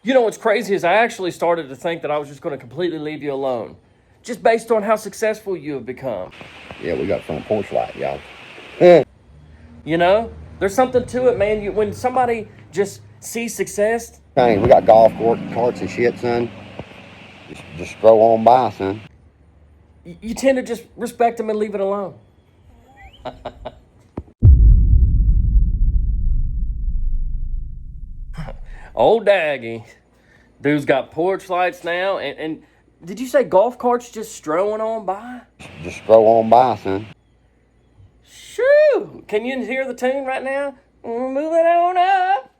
You know what's crazy is I actually started to think that I was just going to completely leave you alone, just based on how successful you have become. Yeah, we got front porch light, y'all. You know, there's something to it, man. When somebody just sees success, Hey, we got golf carts and shit, son. Just stroll on by, son. you tend to just respect them and leave it alone. Old Daggy. Dude's got porch lights now, and did you say golf carts just strolling on by? Just stroll on by, son. Shoo! Can you hear the tune right now? Move it on up.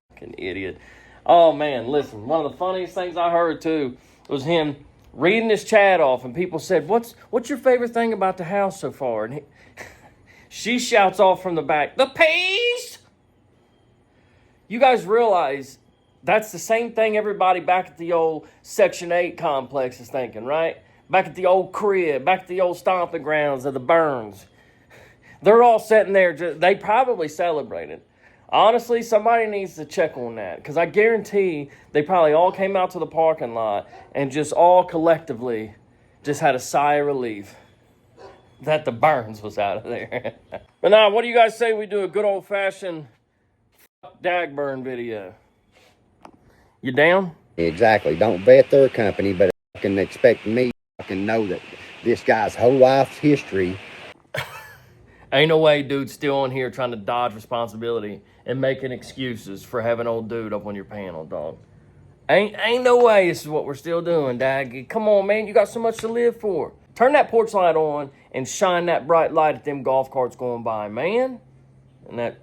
Fucking idiot. Oh man, listen, one of the funniest things I heard too was him reading his chat off, and people said, what's your favorite thing about the house so far? And she shouts off from the back, the peas! You guys realize that's the same thing everybody back at the old Section 8 complex is thinking, right? Back at the old crib, back at the old stomping grounds of the Burns. They're all sitting there, they probably celebrated. Honestly, somebody needs to check on that, because I guarantee they probably all came out to the parking lot and just all collectively just had a sigh of relief that the Burns was out of there. But now, what do you guys say we do a good old-fashioned Dagburn video? You down? Exactly. Don't vet their company, but can expect me to know that this guy's whole life's history. Ain't no way dude's still on here trying to dodge responsibility and making excuses for having old dude up on your panel, dog. Ain't no way this is what we're still doing, Daggy. Come on, man. You got so much to live for. Turn that porch light on and shine that bright light at them golf carts going by, man. And that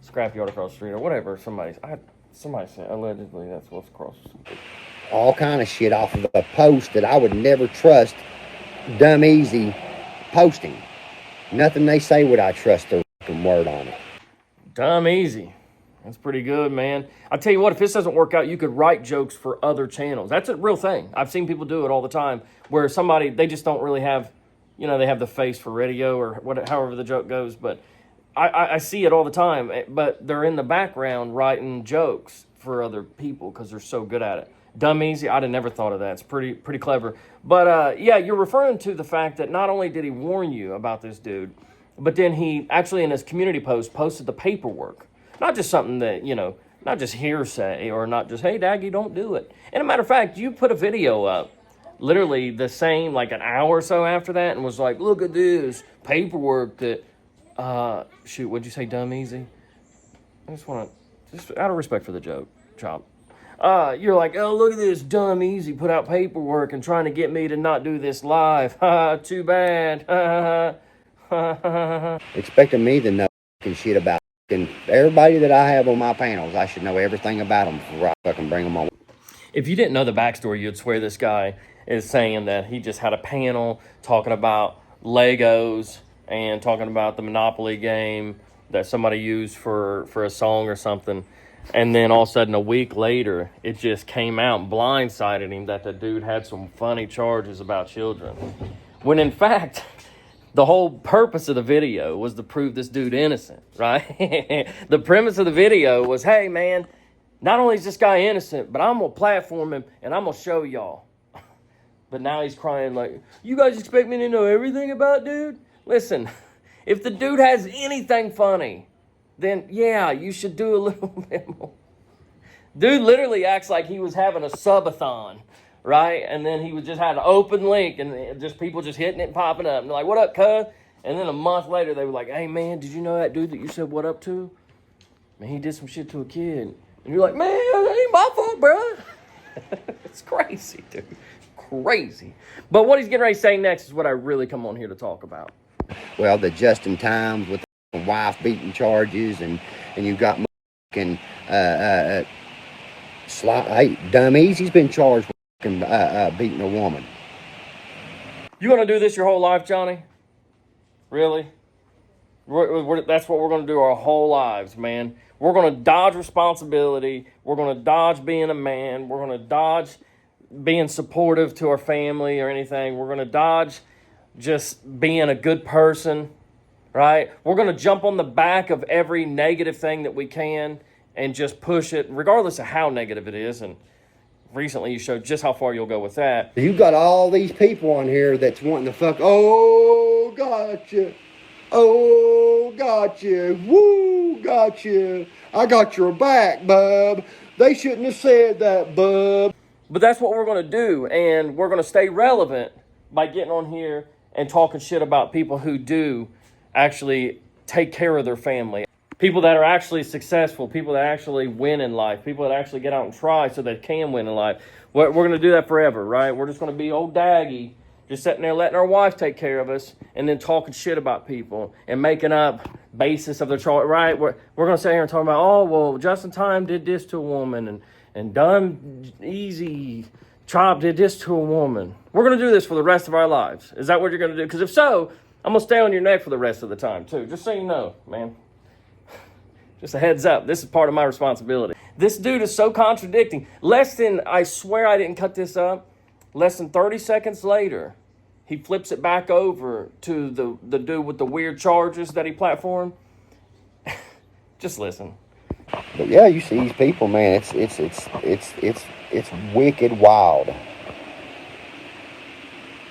scrapyard across the street or whatever. Somebody said, allegedly, that's what's across the street. All kind of shit off of a post that I would never trust Dumb Easy posting. Nothing they say would I trust their word on it. Dumb Easy. That's pretty good, man. I'll tell you what, if this doesn't work out, you could write jokes for other channels. That's a real thing. I've seen people do it all the time, where somebody, they just don't really have, they have the face for radio or however the joke goes, but I see it all the time, but they're in the background writing jokes for other people because they're so good at it. Dumb Easy, I'd have never thought of that. It's pretty clever. But yeah, you're referring to the fact that not only did he warn you about this dude, but then he actually in his community post posted the paperwork. Not just something that, not just hearsay or not just, hey, Daggy, don't do it. And a matter of fact, you put a video up literally the same, like an hour or so after that, and was like, look at this paperwork that, shoot, what'd you say, Dumb Easy? I just want to, just out of respect for the joke, Chop. You're like, oh, look at this, Dumb Easy put out paperwork and trying to get me to not do this live. Ha, too bad. Expecting me to know shit about everybody that I have on my panels. I should know everything about them before I fucking bring them on. If you didn't know the backstory, you'd swear this guy is saying that he just had a panel talking about Legos and talking about the Monopoly game that somebody used for a song or something. And then all of a sudden, a week later, it just came out and blindsided him that the dude had some funny charges about children. When in fact, the whole purpose of the video was to prove this dude innocent, right? The premise of the video was, hey, man, not only is this guy innocent, but I'm going to platform him and I'm going to show y'all. But now he's crying like, you guys expect me to know everything about dude? Listen, if the dude has anything funny, then yeah, you should do a little bit more. Dude literally acts like he was having a subathon, right? And then he was just had an open link and just people just hitting it and popping up. And they're like, what up, cuz? And then a month later, they were like, hey, man, did you know that dude that you said what up to? Man, he did some shit to a kid. And you're like, man, that ain't my fault, bro. It's crazy, dude. Crazy. But what he's getting ready to say next is what I really come on here to talk about. Well, the Justin Times with the wife beating charges, and you got and Dumb Easy's been charged with beating a woman. You gonna do this your whole life, Johnny? Really? That's what we're gonna do our whole lives, man. We're gonna dodge responsibility. We're gonna dodge being a man. We're gonna dodge being supportive to our family or anything. We're gonna dodge just being a good person, right? We're gonna jump on the back of every negative thing that we can and just push it, regardless of how negative it is. And recently you showed just how far you'll go with that. You got all these people on here that's wanting to fuck. Oh, gotcha. Oh, gotcha. Woo, gotcha. I got your back, bub. They shouldn't have said that, bub. But that's what we're going to do, and we're going to stay relevant by getting on here and talking shit about people who do actually take care of their family. People that are actually successful, people that actually win in life, people that actually get out and try so they can win in life. We're going to do that forever, right? We're just going to be old Daggy, just sitting there letting our wife take care of us and then talking shit about people and making up basis of their chart, right? We're going to sit here and talk about, oh, well, Justin Time did this to a woman and Done Easy Chop did this to a woman. We're going to do this for the rest of our lives. Is that what you're going to do? Because if so, I'm going to stay on your neck for the rest of the time, too. Just so you know, man. Just a heads up. This is part of my responsibility. This dude is so contradicting. I swear I didn't cut this up. Less than 30 seconds later, he flips it back over to the dude with the weird charges that he platformed. Just listen. But yeah, you see these people, man. It's wicked wild.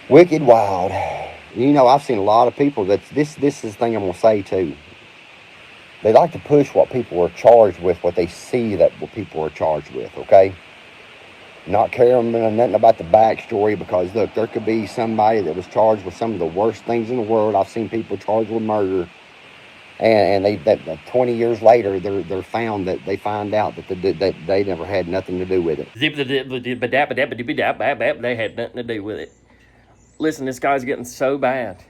Wicked wild. You know, I've seen a lot of people that this is the thing I'm gonna say too. They like to push what people are charged with, what they see that what people are charged with. Okay. Not caring nothing about the backstory, because look, there could be somebody that was charged with some of the worst things in the world. I've seen people charged with murder, and that 20 years later they're found that they find out that they never had nothing to do with it. They had nothing to do with it. Listen, this guy's getting so bad,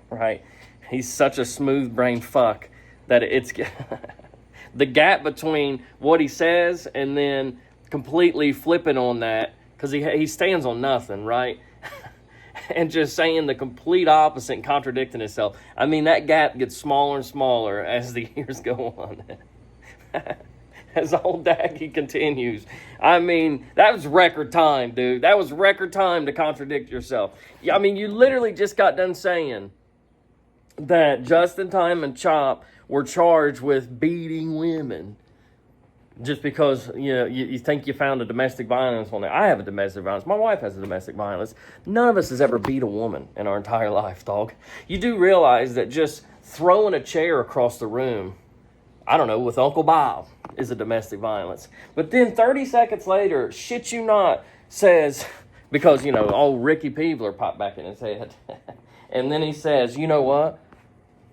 right? He's such a smooth brain fuck that it's the gap between what he says and then completely flipping on that, because he stands on nothing, right? And just saying the complete opposite and contradicting himself. I mean, that gap gets smaller and smaller as the years go on. As old Daggy continues. I mean, that was record time, dude. That was record time to contradict yourself. I mean, you literally just got done saying that Justin Time and Chop were charged with beating women. Just because, you know, you think you found a domestic violence on there. I have a domestic violence. My wife has a domestic violence. None of us has ever beat a woman in our entire life, dog. You do realize that just throwing a chair across the room, I don't know, with Uncle Bob, is a domestic violence. But then 30 seconds later, shit you not, says, because, you know, old Ricky Peebler popped back in his head. And then he says, you know what?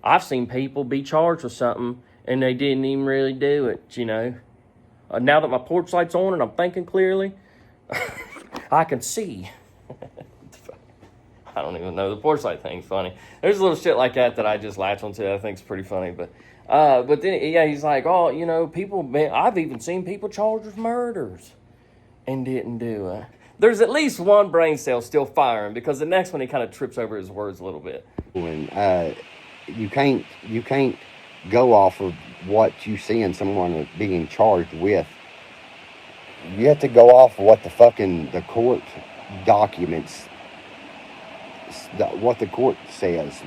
I've seen people be charged with something and they didn't even really do it, you know. Now that my porch light's on and I'm thinking clearly, I can see. I don't even know. The porch light thing's funny. There's a little shit like that I just latch onto that I think's pretty funny. But then, yeah, he's like, oh, you know, I've even seen people charged with murders and didn't do it. There's at least one brain cell still firing, because the next one he kind of trips over his words a little bit. And you can't go off of what you see in someone being charged with. You have to go off of what the court documents, what the court says.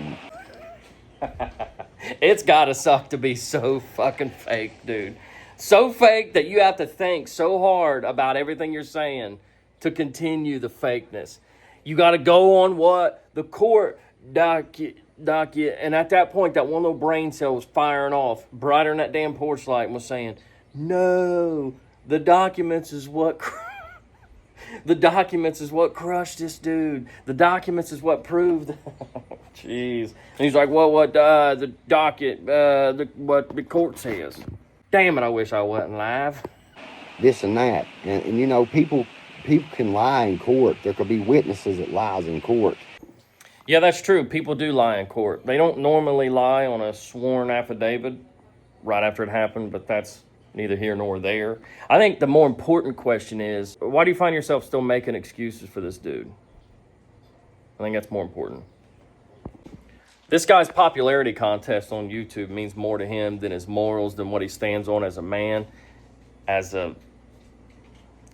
It's gotta suck to be so fucking fake, dude. So fake that you have to think so hard about everything you're saying to continue the fakeness. You gotta go on what the court document, and at that point, that one little brain cell was firing off brighter than that damn porch light and was saying, no, the documents is what the documents is what crushed this dude. The documents is what proved. Jeez. And he's like, well, what the docket, what the court says. Damn it, I wish I wasn't live. This and that. And you know, people can lie in court. There could be witnesses that lies in court. Yeah, that's true. People do lie in court. They don't normally lie on a sworn affidavit right after it happened, but that's neither here nor there. I think the more important question is, why do you find yourself still making excuses for this dude? I think that's more important. This guy's popularity contest on YouTube means more to him than his morals, than what he stands on as a man, as a,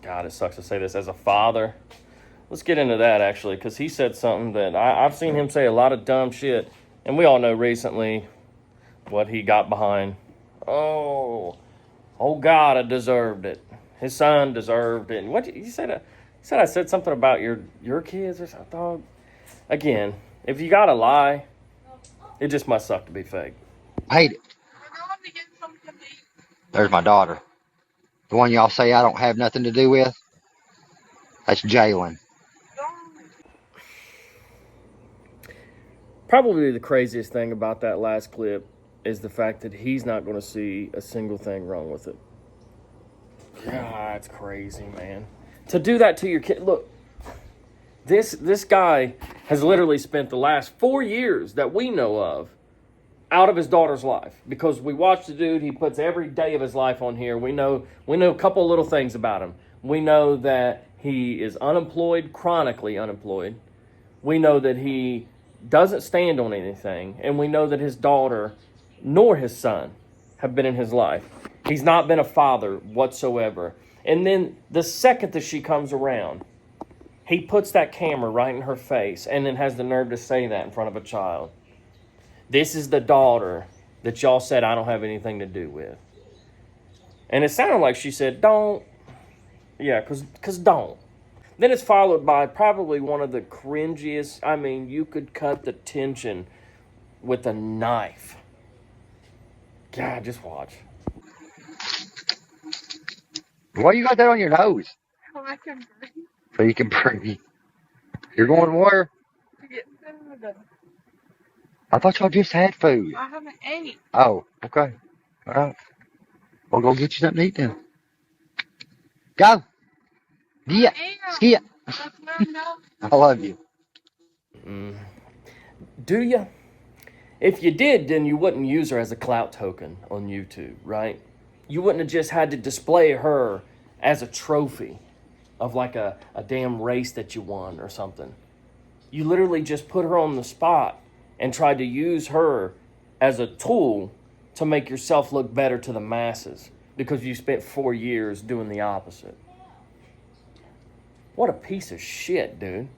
God, it sucks to say this, as a father. Let's get into that, actually, because he said something that I've seen him say a lot of dumb shit, and we all know recently what he got behind. Oh, Oh God, I deserved it. His son deserved it. And what you said? You said I said something about your kids or something. Dog. Again, if you gotta lie, it just must suck to be fake. I hate it. There's my daughter. The one y'all say I don't have nothing to do with. That's Jalen. Probably the craziest thing about that last clip is the fact that he's not going to see a single thing wrong with it. God, it's crazy, man. To do that to your kid. Look, this guy has literally spent the last 4 years that we know of out of his daughter's life, because we watch the dude. He puts every day of his life on here. We know a couple of little things about him. We know that he is unemployed, chronically unemployed. We know that he doesn't stand on anything, and we know that his daughter nor his son have been in his life. He's not been a father whatsoever. And then the second that she comes around, he puts that camera right in her face and then has the nerve to say that in front of a child. This is the daughter that y'all said I don't have anything to do with. And it sounded like she said, don't. Yeah, because don't. Then it's followed by probably one of the cringiest. I mean, you could cut the tension with a knife. God, just watch. Why you got that on your nose? So I can breathe. So you can breathe. You're going where? To get food. I thought y'all just had food. I haven't ate. Oh, okay. All right. Well, go get you something to eat then. Go. Get. Skip. That's where I'm going. I love you. Do you? If you did, then you wouldn't use her as a clout token on YouTube, right? You wouldn't have just had to display her as a trophy of like a damn race that you won or something. You literally just put her on the spot and tried to use her as a tool to make yourself look better to the masses because you spent 4 years doing the opposite. What a piece of shit, dude.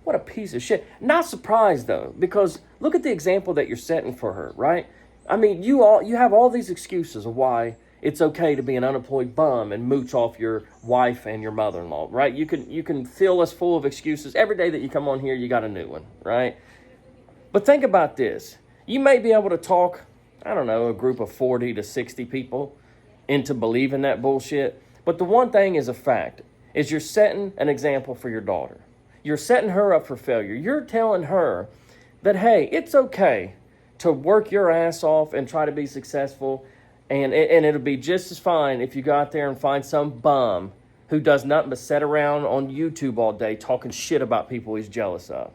What a piece of shit. Not surprised though, because look at the example that you're setting for her, right? I mean, you have all these excuses of why it's okay to be an unemployed bum and mooch off your wife and your mother-in-law, right? You can fill us full of excuses. Every day that you come on here, you got a new one, right? But think about this. You may be able to talk, I don't know, a group of 40 to 60 people into believing that bullshit. But the one thing is a fact, is you're setting an example for your daughter. You're setting her up for failure. You're telling her that, hey, it's okay to work your ass off and try to be successful, and it'll be just as fine if you go out there and find some bum who does nothing but sit around on YouTube all day talking shit about people he's jealous of.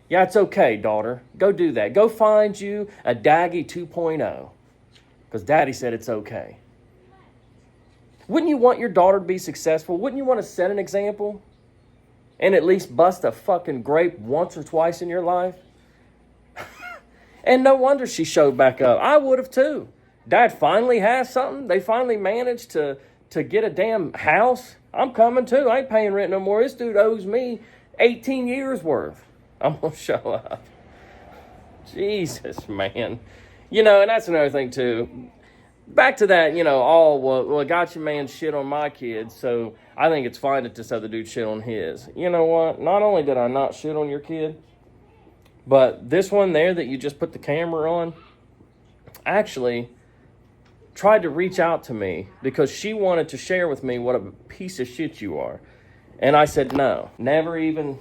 Yeah, it's okay, daughter. Go do that. Go find you a Daggy 2.0, because Daddy said it's okay. Wouldn't you want your daughter to be successful? Wouldn't you want to set an example? And at least bust a fucking grape once or twice in your life? And no wonder she showed back up. I would have too. Dad finally has something. They finally managed to get a damn house. I'm coming too. I ain't paying rent no more. This dude owes me 18 years worth. I'm going to show up. Jesus, man. You know, and that's another thing too. Back to that, you know, well, got your man shit on my kids, so I think it's fine that this other dude shit on his. You know what? Not only did I not shit on your kid, but this one there that you just put the camera on actually tried to reach out to me because she wanted to share with me what a piece of shit you are. And I said no. Never even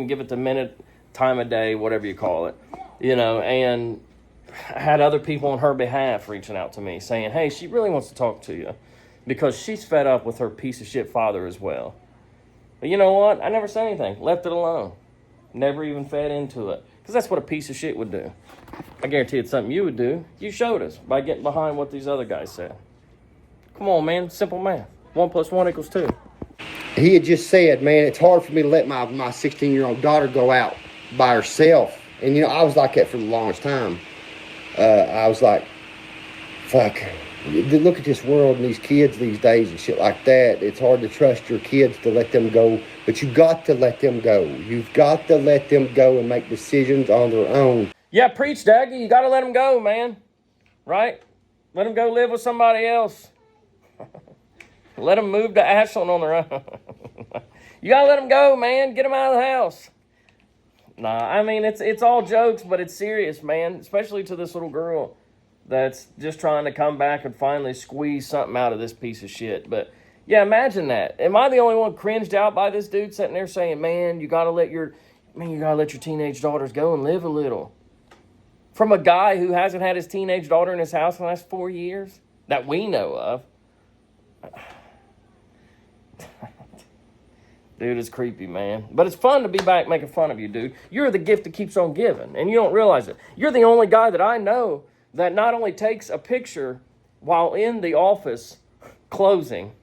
give it the minute, time of day, whatever you call it. You know, and I had other people on her behalf reaching out to me saying, hey, she really wants to talk to you because she's fed up with her piece of shit father as well. But you know what? I never said anything. Left it alone. Never even fed into it. Because that's what a piece of shit would do. I guarantee it's something you would do. You showed us by getting behind what these other guys said. Come on, man. Simple math. 1 + 1 = 2. He had just said, man, it's hard for me to let my 16-year-old daughter go out by herself. And, you know, I was like that for the longest time. I was like, fuck, look at this world and these kids these days and shit like that. It's hard to trust your kids to let them go, but you got to let them go. You've got to let them go and make decisions on their own. Yeah, preach, Daggy. You got to let them go, man. Right? Let them go live with somebody else. Let them move to Ashland on their own. You gotta let them go, man. Get them out of the house. Nah, I mean, it's all jokes, but it's serious, man. Especially to this little girl that's just trying to come back and finally squeeze something out of this piece of shit. But yeah, imagine that. Am I the only one cringed out by this dude sitting there saying, "Man, you gotta let your teenage daughters go and live a little." From a guy who hasn't had his teenage daughter in his house in the last 4 years that we know of. Dude, it's creepy, man. But it's fun to be back making fun of you, dude. You're the gift that keeps on giving, and you don't realize it. You're the only guy that I know that not only takes a picture while in the office closing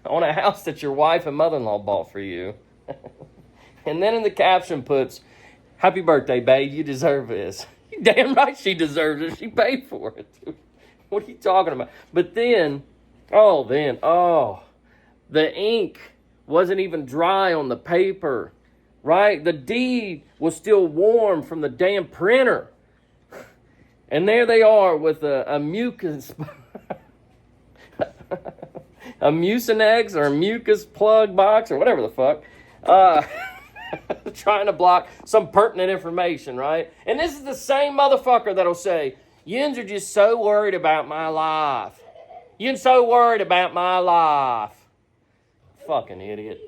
on a house that your wife and mother-in-law bought for you, and then in the caption puts, "Happy birthday, babe. You deserve this." You damn right she deserves it. She paid for it, dude. What are you talking about? But then, the ink wasn't even dry on the paper, right? The deed was still warm from the damn printer. And there they are with a mucus, a mucinex or a mucus plug box or whatever the fuck, trying to block some pertinent information, right? And this is the same motherfucker that'll say, "Yins are just so worried about my life. Yins so worried about my life." Fucking idiot.